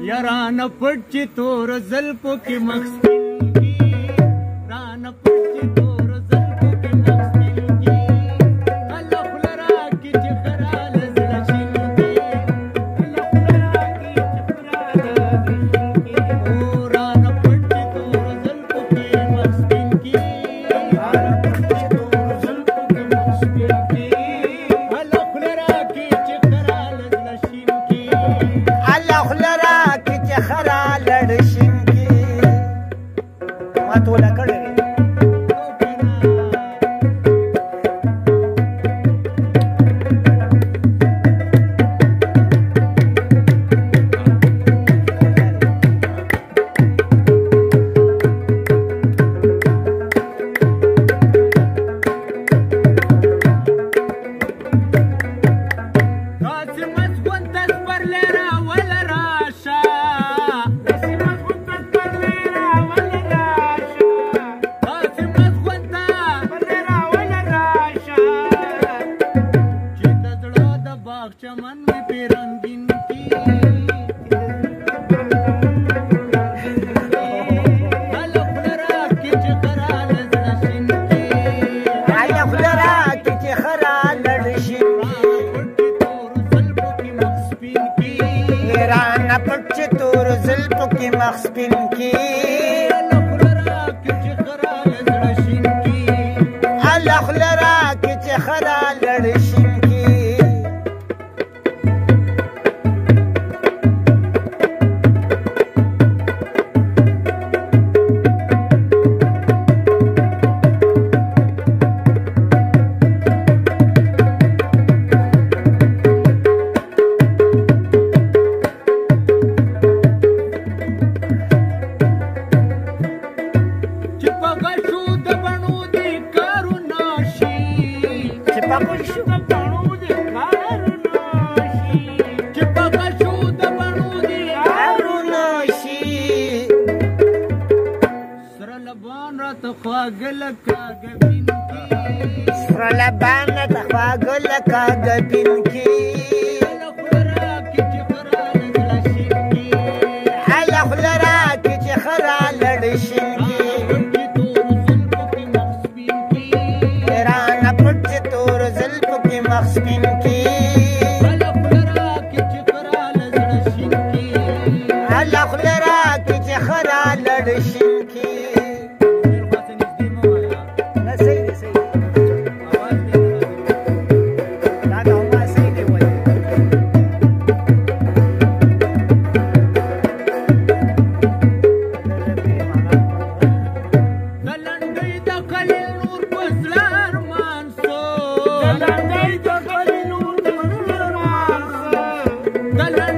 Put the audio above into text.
یارانه پټ چې تور زلفو کې مخ سپین کي رانه پټ چې تور زلفو کې مخ سپین کي الله خوله راکړي چې خراله زړه شین کي الله خوله راکړي چې خراله زړه شین کي او رانه پټ چې تور زلفو کې مخ سپین کي رانه پټ چې تور زلفو کې مخ سپین کي الله خوله راکړي چې خراله زړه شین کي الله خوله راکړي چې خرا لړ شین کي ما توله کړې चमन में पे रंगीन की अलखलरा की चखरा लड़शिन की अलखलरा की चखरा लड़शिन की तोर ज़ल्फ़ की मख्स्पिन की राना पट तोर ज़ल्फ़ की मख्स्पिन की अलखलरा की चखरा लड़शिन की अलखलरा की चखरा लड़शिन سرلبان تخواگل کاغبین کی الخلرا کی چخرا لڑشین کی الخلرا کی چخرا لڑشین کی رانه پټ تور زلفو کې مخسپین کی الخلرا کی چخرا لڑشین کی الخلرا کی چخرا لڑشین کی Dale